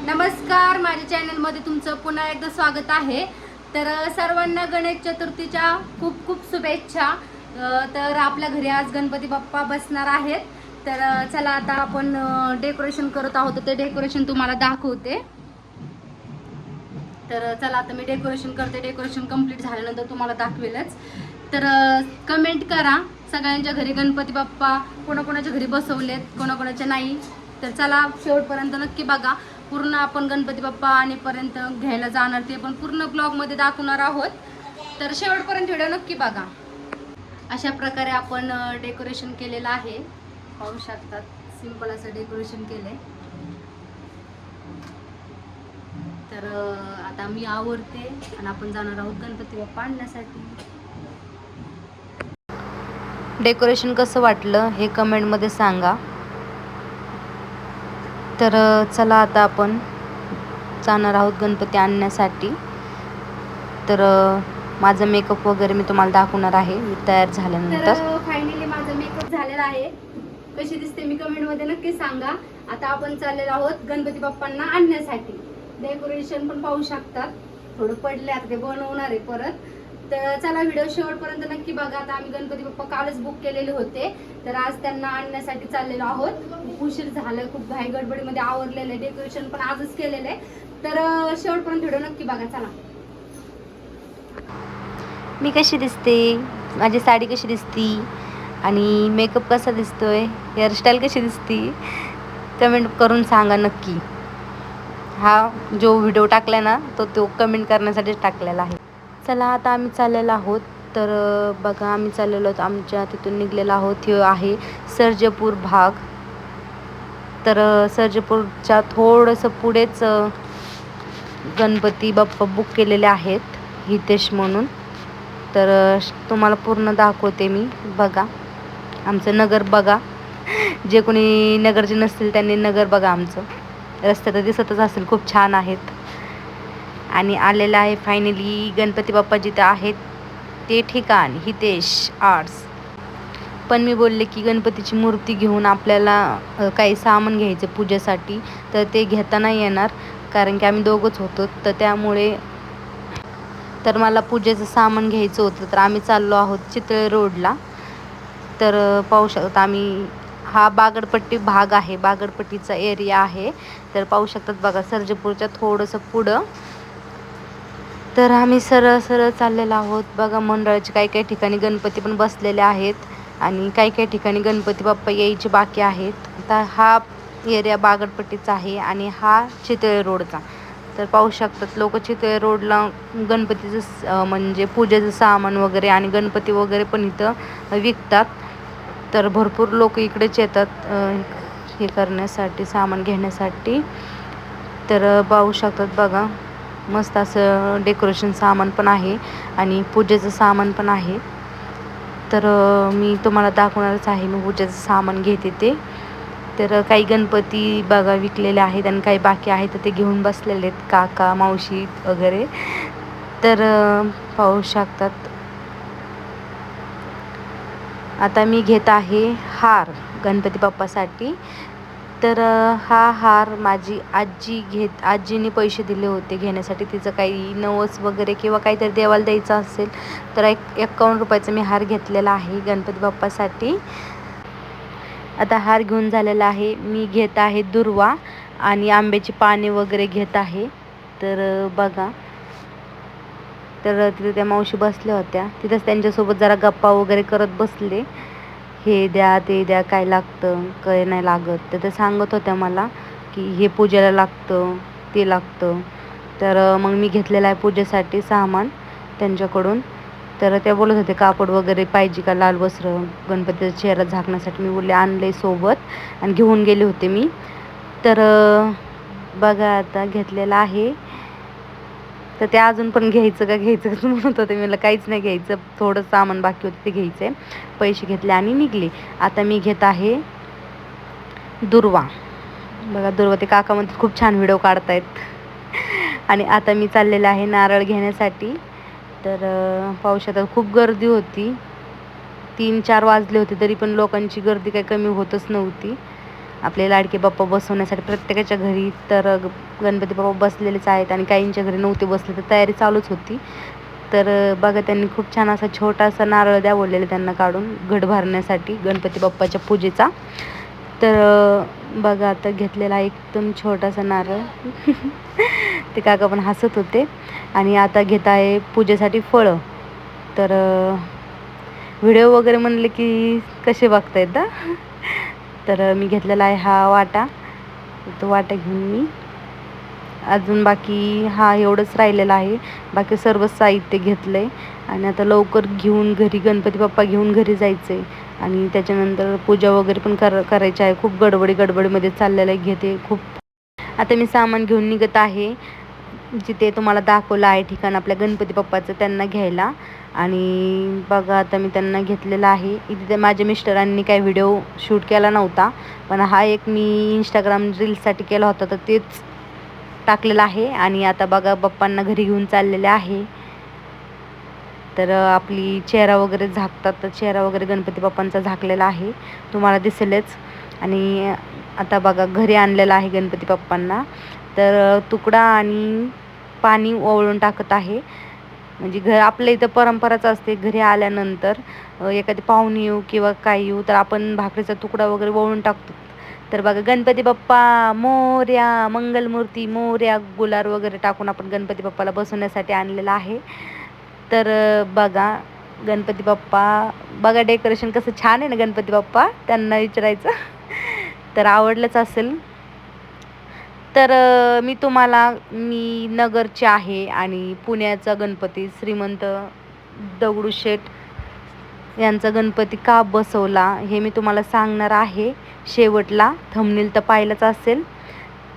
नमस्कार, माझ्या चॅनलमध्ये तुमचं पुन्हा एकदा स्वागत आहे. तर सर्वांना गणेश चतुर्थीच्या खूप खूप शुभेच्छा. तर आपल्या घरी आज गणपती बाप्पा बसणार आहेत. तर चला आता आपण डेकोरेशन करत आहोत. ते डेकोरेशन तुम्हाला दाखवते. तर चला आता मी डेकोरेशन करते. डेकोरेशन कंप्लीट झाल्यानंतर तुम्हाला दाखवेलच. तर कमेंट करा, सगळ्यांच्या घरी गणपती बाप्पा कोणाकोणाच्या घरी बसवलेत, कोणाकोणाच्या नाही. तर चला शेवटपर्यंत नक्की बघा. पूर्ण आपण गणपती बाप्पा आणेपर्यंत घ्यायला जाणार, ते पण पूर्ण ब्लॉगमध्ये दाखवणार आहोत. तर शेवटपर्यंत व्हिडिओ नक्की बघा. अशा प्रकारे आपण डेकोरेशन केलेलं आहे. पाहू शकतात, सिंपल असं डेकोरेशन केलंय. तर आता मी आवरते आणि आपण जाणार आहोत गणपती बाप्पा आणण्यासाठी. डेकोरेशन कसं वाटलं हे कमेंटमध्ये सांगा. तर चला आता आपण जाणार आहोत गणपती आणण्यासाठी. तर माझा मेकअप वगैरे मी तुम्हाला दाखवणार आहे मी तयार झाल्यानंतर. तर फायनली माझा मेकअप झालेला आहे. कशी दिसते मी कमेंटमध्ये नक्की सांगा. आता आपण चाललेलो आहोत गणपती बाप्पांना आणण्यासाठी. डेकोरेशन पण पाहू शकतात, थोडं पडले, आता ते बनवणार आहे परत. तर चला व्हिडिओ शेवटपर्यंत नक्की बघा. आता आम्ही गणपती बाप्पा कालच बुक केलेले होते, तर आज त्यांना आणण्यासाठी चाललेलो आहोत. खूप उशीर झालं, खूप घाई गडबडीमध्ये आवरलेलं आहे. डेकोरेशन पण आजच केलेलं आहे. तर शेवटपर्यंत व्हिडिओ नक्की बघा. चला. मी कशी दिसते, माझी साडी कशी दिसती आणि मेकअप कसा दिसतोय, हेअरस्टाईल कशी दिसती, कमेंट करून सांगा नक्की. हा जो व्हिडिओ टाकला ना तो कमेंट करण्यासाठीच टाकलेला आहे. चला आता आम्ही चाललेलो आहोत. तर बघा आम्ही चाललेलो आहोत, आमच्या तिथून निघलेलो आहोत. हे आहे सर्जेपूर भाग. तर सर्जेपूरच्या थोडंसं पुढेच गणपती बाप्पा बुक केलेले आहेत, हितेश म्हणून. तर तुम्हाला पूर्ण दाखवते मी. बघा आमचं नगर बघा. जे कोणी नगरचे नसतील त्यांनी नगर बघा. आमचं रस्ते तर दिसतच असेल, खूप छान आहेत. आणि आलेलं आहे फायनली गणपती बाप्पा जिथं आहेत ते ठिकाण, हितेश आर्ट्स. पण मी बोलले की गणपतीची मूर्ती घेऊन आपल्याला काही सामान घ्यायचं पूजेसाठी, तर ते घेता नाही येणार, कारण की आम्ही दोघंच होतो. तर त्यामुळे तर मला पूजेचं सामान घ्यायचं होतं. तर आम्ही चाललो आहोत चितळे रोडला. तर पाहू शकता आम्ही, हा बागडपट्टी भाग आहे, बागडपट्टीचा एरिया आहे. तर पाहू शकतात बघा सर्जेपूरच्या थोडंसं पुढं. तर आम्ही सरळ सरळ चाललेलो आहोत. बघा मंडळाचे काही काही ठिकाणी गणपती पण बसलेले आहेत आणि काही काही ठिकाणी गणपती बाप्पा यायचे बाकी आहेत. आता हा एरिया बागडपट्टीचा आहे आणि हा चितळे रोडचा. तर पाहू शकतात लोक चितळे रोडला गणपतीचं म्हणजे पूजेचं सामान वगैरे आणि गणपती वगैरे पण इथं विकतात. तर भरपूर लोक इकडेच येतात हे करण्यासाठी, सामान घेण्यासाठी. तर पाहू शकतात बघा, मस्त असं डेकोरेशन सामान पण आहे आणि पूजेचं सामान पण आहे. तर मी तुम्हाला दाखवणारच आहे मी पूजेचं सामान घेते ते. तर काही गणपती बघा विकलेले आहेत आणि काही बाकी आहेत, तर ते घेऊन बसलेले आहेत काका मावशी वगैरे. तर पाहू शकतात. आता मी घेत आहे हार गणपती बाप्पासाठी. तर हा हार माझी आजीने पैसे दिले होते घेण्यासाठी. तिचं काही नवस वगैरे किंवा काहीतरी देवाला द्यायचं असेल तर 51 रुपयाचा मी हार घेतलेला आहे गणपती बाप्पासाठी. आता हार घेऊन झालेला आहे. मी घेत आहे दुर्वा आणि आंब्याची पाने वगैरे घेत आहे. तर बघा, तर तिथे त्या मावशी बसल्या होत्या, तिथंच त्यांच्यासोबत जरा गप्पा वगैरे करत बसले. हे द्या ते द्या, काय लागतं काय नाही लागत. तर ते सांगत होत्या मला की हे पूजेला लागतं ते लागतं. तर मग मी घेतलेलं आहे पूजेसाठी सामान त्यांच्याकडून. तर त्या बोलत होते कापड वगैरे पाहिजे का, लाल वस्त्र गणपतीचा चेहरा झाकण्यासाठी. मी बोलले आणले सोबत आणि घेऊन गेले होते मी. तर बघा आता घेतलेलं आहे. तर ते अजून पण घ्यायचं का म्हणत होते. मला काहीच नाही घ्यायचं, थोडं सामान बाकी होतं ते घ्यायचं आहे. पैसे घेतले आणि निघले. आता मी घेत आहे दुर्वा. बघा दुर्वा, ते काका म्हणतात खूप छान व्हिडिओ काढतायत. आणि आता मी चाललेलं आहे नारळ घेण्यासाठी. तर पाहू शकता खूप गर्दी होती. 3-4 वाजले होते तरी पण लोकांची गर्दी काही कमी होतच नव्हती. आपले लाडके बाप्पा बसवण्यासाठी प्रत्येकाच्या घरी तर गणपती बाप्पा बसलेलेच आहेत आणि काहींच्या घरी नव्हते बसले तर तयारी चालूच होती. तर बघा त्यांनी खूप छान असा छोटासा नारळ द्या बोललेले त्यांना काढून घट भरण्यासाठी गणपती बाप्पाच्या पूजेचा. तर बघा आता घेतलेला एकदम छोटासा नारळ. ते काका पण हसत होते. आणि आता घेत आहे पूजेसाठी फळं. तर व्हिडिओ वगैरे म्हणले की कसे बघतायत ना. तर मी घेतलेला आहे हा वाटा. तो वाटा घेऊन मी अजून बाकी एवढंच राहिलेलं आहे. बाकी सर्व साहित्य घेतलं आहे आणि आता लवकर घेऊन घरी गणपती बाप्पा घेऊन घरी जायचं आहे. आणि त्याच्यानंतर पूजा वगैरे पण करायची आहे. खूप गडबडीमध्ये चाललेलं आहे. घेते खूप. आता मी सामान घेऊन निघत आहे जिथे तुम्हाला दाखवलं आहे ठिकाण आपल्या गणपती बाप्पाचं त्यांना घ्यायला. आणि बघा आता मी त्यांना घेतलेला आहे. इथे माझ्या मिस्टरांनी काही व्हिडिओ शूट केला नव्हता, पण हा एक मी इंस्टाग्राम रील्ससाठी केला होता तर तेच टाकलेलं आहे. आणि आता बघा बाप्पांना घरी घेऊन चाललेले आहे. तर आपली चेहरा वगैरे झाकतात तर चेहरा वगैरे गणपती बाप्पांचा झाकलेला आहे, तुम्हाला दिसेलच. आणि आता बघा घरी आणलेला आहे गणपती बाप्पांना. तर तुकडा आणि पाणी ओवाळून टाकत आहे. म्हणजे आपल्या इथं परंपराच असते घरी आल्यानंतर एखादी पाहुणी येऊ किंवा काही येऊ तर आपण भाकरीचा तुकडा वगैरे ओवाळून टाकतो. तर बघा गणपती बाप्पा मोरया, मंगलमूर्ती मोरया, गुलाल वगैरे टाकून आपण गणपती बाप्पाला बसवण्यासाठी आणलेला आहे. तर बघा गणपती बाप्पा बघा डेकोरेशन कसं छान आहे ना गणपती बाप्पा. त्यांना विचारायचं तर आवडलंच असेल. तर मी नगरचे आहे आणि पुण्याचा गणपती श्रीमंत दगडूशेठ यांचा गणपती का बसवला हे मी तुम्हाला सांगणार आहे शेवटला. थंबनेल तर पाहिलंच असेल.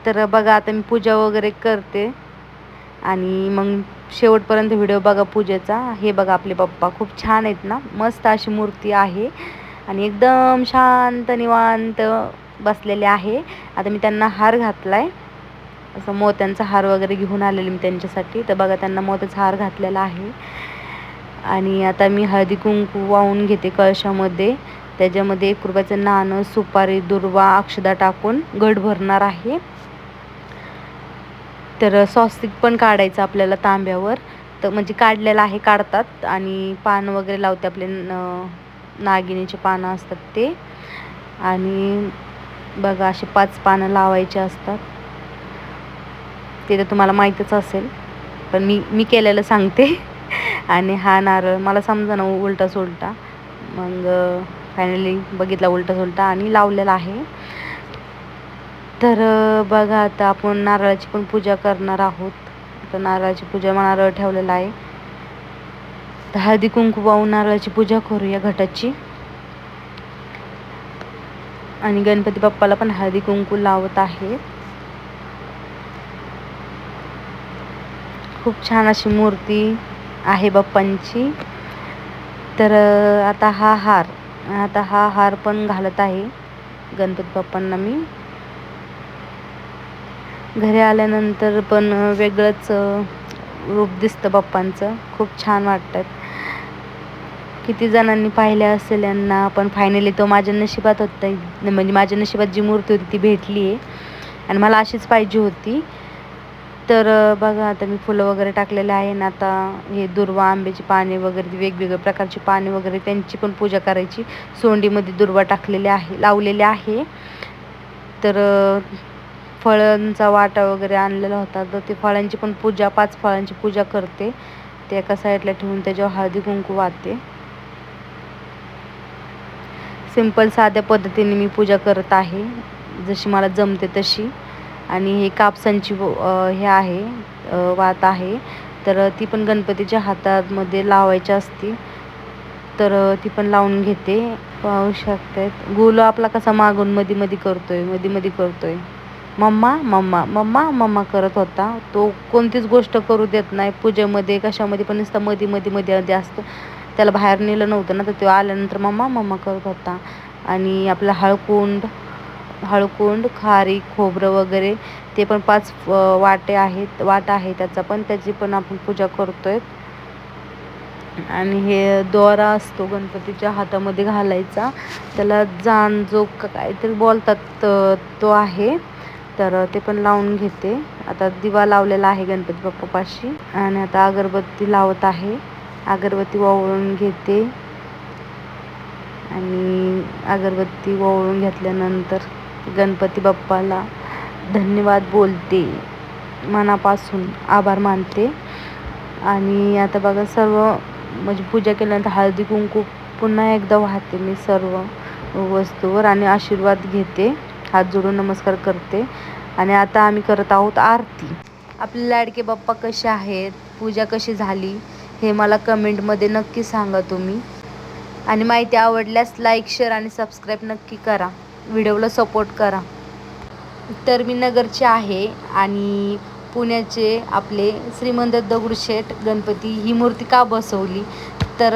तर बघा आता मी पूजा वगैरे करते आणि मग शेवटपर्यंत व्हिडिओ बघा पूजेचा. हे बघा आपले बाप्पा खूप छान आहेत ना, मस्त अशी मूर्ती आहे आणि एकदम शांत निवांत बसलेले आहे. आता मी त्यांना हार घातलाय, असं मोत्यांचा हार वगैरे घेऊन आलेले मी त्यांच्यासाठी. तर बघा त्यांना मोत्याचा हार घातलेला आहे. आणि आता मी हळदी कुंकू वाहून घेते कळशामध्ये. त्याच्यामध्ये 1 रुपयाचं नाणं, सुपारी, दुर्वा, अक्षदा टाकून घट भरणार आहे. तर स्वस्तिक पण काढायचं आपल्याला तांब्यावर. तर म्हणजे काढलेलं आहे, काढतात. आणि पान वगैरे लावते आपले नागिनीचे पानं असतात ते. आणि बघा असे 5 पानं लावायचे असतात. ते तर तुम्हाला माहीतच असेल पण मी केलेलं सांगते. आणि हा नारळ मला समजा ना उलटा सुलटा, मग फायनली बघितला उलटा सुलटा आणि लावलेला आहे. तर बघा आता आपण नारळाची पण पूजा करणार आहोत. तर नारळाची पूजा नारळ ठेवलेला आहे. तर हळदी कुंकू वाहून नारळाची पूजा करूया घटाची. आणि गणपती बाप्पाला पण हळदी कुंकू लावत आहे. खूप छान अशी मूर्ती आहे बाप्पांची. तर आता हा हार पण घालत आहे गणपती बाप्पांना मी. घरी आल्यानंतर पण वेगळंच रूप दिसतं बाप्पांचं, खूप छान वाटतात. किती जणांनी पाहिले असेल यांना, पण फायनली तो माझ्या नशिबात होता. म्हणजे माझ्या नशिबात जी मूर्ती होती ती भेटली आहे आणि मला अशीच पाहिजे होती. तर बघा आता मी फुलं वगैरे टाकलेले आहे ना. आता हे दुर्वा, आंब्याची पाने वगैरे वेगवेगळ्या प्रकारची पाने वगैरे त्यांची पण पूजा करायची. सोंडीमध्ये दुर्वा टाकलेले आहे, लावलेले आहे. तर फळांचा वाटा वगैरे आणलेला होता तर ते फळांची पण पूजा, 5 फळांची पूजा करते. ते एका साईडला ठेवून त्याच्यावर हळदी कुंकू वाहते. सिंपल साध्या पद्धतीने मी पूजा करत आहे, जशी मला जमते तशी. आणि हे कापसांची हे आहे वात आहे. तर ती पण गणपतीच्या हातामध्ये लावायची असते. तर ती पण लावून घेते. पाहू शकतात गोलू आपला कसा मागून मध्ये करतोय. मम्मा मम्मा मम्मा मम्मा करत होता. तो कोणतीच गोष्ट करू देत नाही पूजेमध्ये कशामध्ये पण, नुसतं मध्ये असतो. त्याला बाहेर नेलं नव्हतं ना, तर तो आल्यानंतर मम्मा मम्मा करत होता. आणि आपला हळकुंड, खारीक, खोबरं वगैरे ते पण 5 वाटा आहे त्याचा पण, त्याची पण आपण पूजा करतोय. आणि हे दोरा असतो गणपतीच्या हातामध्ये घालायचा, त्याला जानजोग का काहीतरी बोलतात, तो आहे. तर ते पण लावून घेते. आता दिवा लावलेला आहे गणपती बाप्पापाशी आणि आता अगरबत्ती लावत आहे. अगरबत्ती ओवाळून घेते आणि अगरबत्ती ओवाळून घेतल्यानंतर गणपती बाप्पाला धन्यवाद बोलते, मनापासून आभार मानते. आणि आता बघा सर्व म्हणजे पूजा केल्यानंतर हळदी कुंकू पुन्हा एकदा वाहते मी सर्व वस्तूवर आणि आशीर्वाद घेते, हात जोडून नमस्कार करते. आणि आता आम्ही करत आहोत आरती. आपले लाडके बाप्पा कसे आहेत, पूजा कशी झाली हे मला कमेंटमध्ये नक्की सांगा तुम्ही. आणि माहिती आवडल्यास लाईक, शेअर आणि सबस्क्राईब नक्की करा, व्हिडिओला सपोर्ट करा. तर मी नगरचे आहे आणि पुण्याचे आपले श्रीमंत दगडूशेठ गणपती ही मूर्ती का बसवली, तर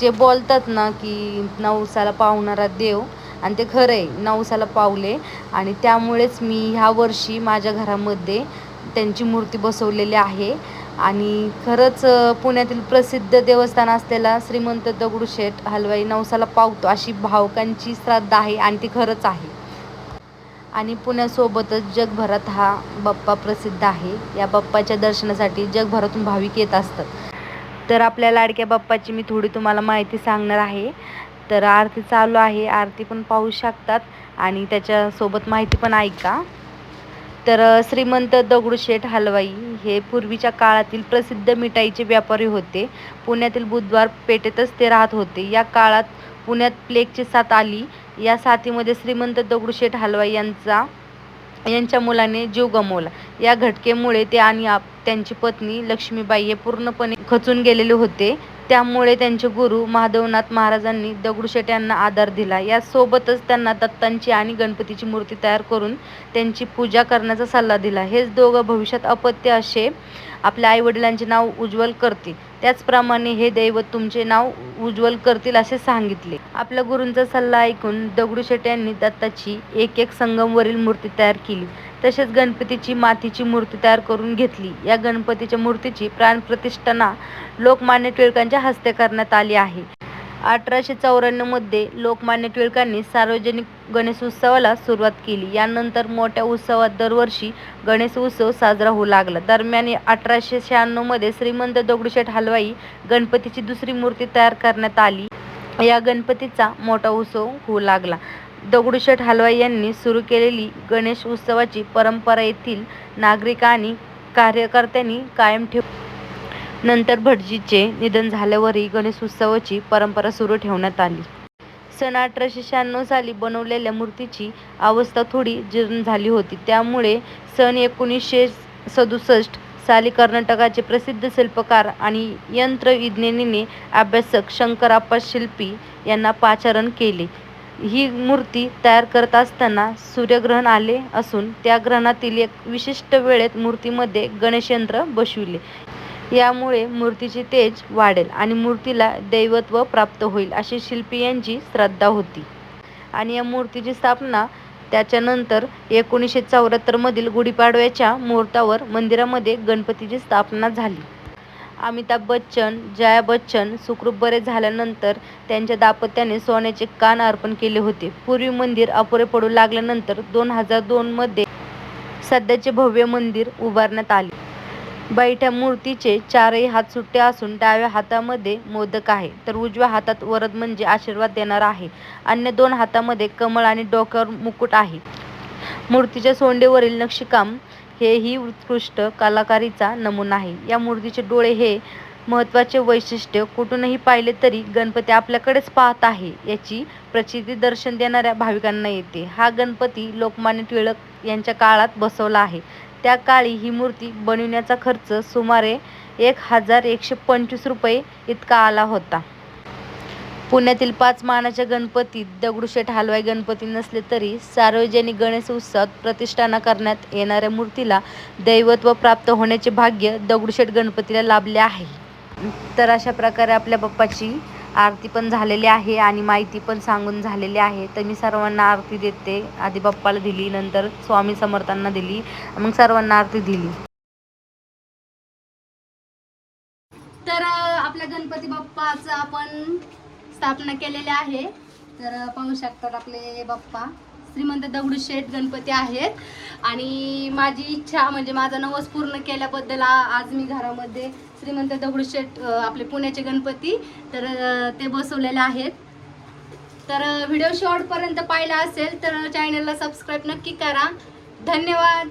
जे बोलतात ना की नवसाला पावणारा देव, आणि ते खरं आहे, नवसाला पावले. आणि त्यामुळेच मी ह्या वर्षी माझ्या घरामध्ये त्यांची मूर्ती बसवलेली आहे. आणि खरंच पुण्यातील प्रसिद्ध देवस्थान असलेला श्रीमंत दगडूशेठ हलवाई नवसाला पावतो अशी भावकांची श्रद्धा आहे आणि ती खरंच आहे. आणि पुण्यासोबतच जगभरात हा बाप्पा प्रसिद्ध आहे. या बाप्पाच्या दर्शनासाठी जगभरातून भाविक येत असतात. तर आपल्या लाडक्या बाप्पाची मी थोडी तुम्हाला माहिती सांगणार आहे. तर आरती चालू आहे, आरती पण पाहू शकतात आणि त्याच्यासोबत माहिती पण ऐका. तर श्रीमंत दगडूशेठ हलवाई हे पूर्वीच्या काळातील प्रसिद्ध मिठाईचे व्यापारी होते. पुण्यातील बुधवार पेठेतच ते राहत होते. या काळात पुण्यात प्लेगची साथ आली. या साथीमध्ये श्रीमंत दगडूशेठ हलवाई यांच्या मुलाने जीव गमावला. या घटनेमुळे ते आणि त्यांची पत्नी लक्ष्मीबाई हे पूर्णपणे खचून गेलेले होते. त्यामुळे त्यांचे गुरु माधवनाथ महाराजांनी दगडूशेठ यांना आधार दिला. यासोबतच त्यांना दत्तांची आणि गणपतीची मूर्ती तयार करून त्यांची पूजा करण्याचा सल्ला दिला. हेच दोघं भविष्यात अपत्य असे आपल्या आईवडिलांचे नाव उज्ज्वल करतील, त्याचप्रमाणे हे दैवत तुमचे नाव उज्ज्वल करतील असे सांगितले. आपल्या गुरूंचा सल्ला ऐकून दगडूशेठ यांनी दत्ताची एक संगमवरील मूर्ती तयार केली. तसेच गणपतीची मातीची मूर्ती तयार करून घेतली. या गणपतीच्या मूर्तीची प्राणप्रतिष्ठा लोकमान्य टिळकांच्या हस्ते करण्यात आली आहे. 1894 मध्ये लोकमान्य टिळकांनी सार्वजनिक गणेशोत्सवाला सुरुवात केली. यानंतर मोठ्या उत्सवात दरवर्षी गणेश उत्सव साजरा होऊ लागला. दरम्यान 1896 मध्ये श्रीमंत दगडूशेठ हलवाई गणपतीची दुसरी मूर्ती तयार करण्यात आली. या गणपतीचा मोठा उत्सव होऊ लागला. दगडूशेठ हलवाई यांनी सुरू केलेली गणेश उत्सवाची परंपरा येथील नागरिक आणि कार्यकर्त्यांनी कायम ठेवली. नंतर भटजीचे निधन झाल्यावरही गणेश उत्सवाची परंपरा सुरू ठेवण्यात आली. सन 1896 साली बनवलेल्या मूर्तीची अवस्था थोडी जीर्ण झाली होती. त्यामुळे सन 1967 साली कर्नाटकाचे प्रसिद्ध शिल्पकार आणि यंत्रविज्ञानीने अभ्यासक शंकरप्पा शिल्पी यांना पाचारण केले. ही मूर्ती तयार करत असताना सूर्यग्रहण आले असून त्या ग्रहणातील एक विशिष्ट वेळेत मूर्तीमध्ये गणेशयंत्र बसविले. यामुळे मूर्तीचे तेज वाढेल आणि मूर्तीला दैवत्व प्राप्त होईल अशी शिल्पी यांची श्रद्धा होती. आणि या मूर्तीची स्थापना त्याच्यानंतर 1974 मधील गुढीपाडव्याच्या मुहूर्तावर मंदिरामध्ये गणपतीची स्थापना झाली. अमिताभ बच्चन, जया बच्चन सुखरूप बरे झाल्यानंतर त्यांच्या दाम्पत्याने सोन्याचे कान अर्पण केले होते. पूर्वी मंदिर अपुरे पडू लागल्यानंतर 2002 मध्ये सध्याचे भव्य मंदिर उभारण्यात आले. बैठ्या मूर्तीचे चारही हात सुट्टे असून डाव्या हातामध्ये मोदक आहे, तर उजव्या हातात वरद म्हणजे आशीर्वाद देणारा आहे. अन्य दोन हातामध्ये कमळ आणि डोक्यावर मुकुट आहे. मूर्तीच्या सोंडेवरील नक्षीकाम हेही उत्कृष्ट कलाकारीचा नमुना आहे. या मूर्तीचे डोळे हे महत्त्वाचे वैशिष्ट्य. कुठूनही पाहिले तरी गणपती आपल्याकडेच पाहत आहे याची प्रचिती दर्शन देणाऱ्या भाविकांना येते. हा गणपती लोकमान्य टिळक यांच्या काळात बसवला आहे. त्या काळी ही मूर्ती बनविण्याचा खर्च सुमारे 1125 रुपये इतका आला होता. पुण्यातील 5 मानाच्या गणपतीत दगडूशेठ हलवाई गणपती नसले तरी सार्वजनिक गणेश उत्सवात प्रतिष्ठापना करण्यात येणाऱ्या मूर्तीला दैवत्व प्राप्त होण्याचे भाग्य दगडूशेठ गणपतीला लाभले आहे. तर अशा प्रकारे आपल्या बाप्पाची आरती पण झालेली आहे आणि माहिती पण सांगून झालेली आहे. तर मी सर्वांना आरती देते. आधी बाप्पाला दिली, नंतर स्वामी समर्थांना दिली, मग सर्वांना आरती दिली. तर आपल्या गणपती गणपती बाप्पाचं आपण स्थापना केलेली आहे. तर पाहू शकतात आपले बाप्पा श्रीमंत दगडूशेठ गणपती आहेत. आणि माझी इच्छा म्हणजे माझा नवस पूर्ण केल्याबद्दल आज मी घरामध्ये श्रीमंत दगडूशेठ आपले पुण्याचे गणपती तर ते बसवलेले आहेत. तर व्हिडिओ शेवटपर्यंत पाहिला असेल तर चॅनलला सबस्क्राईब नक्की करा. धन्यवाद.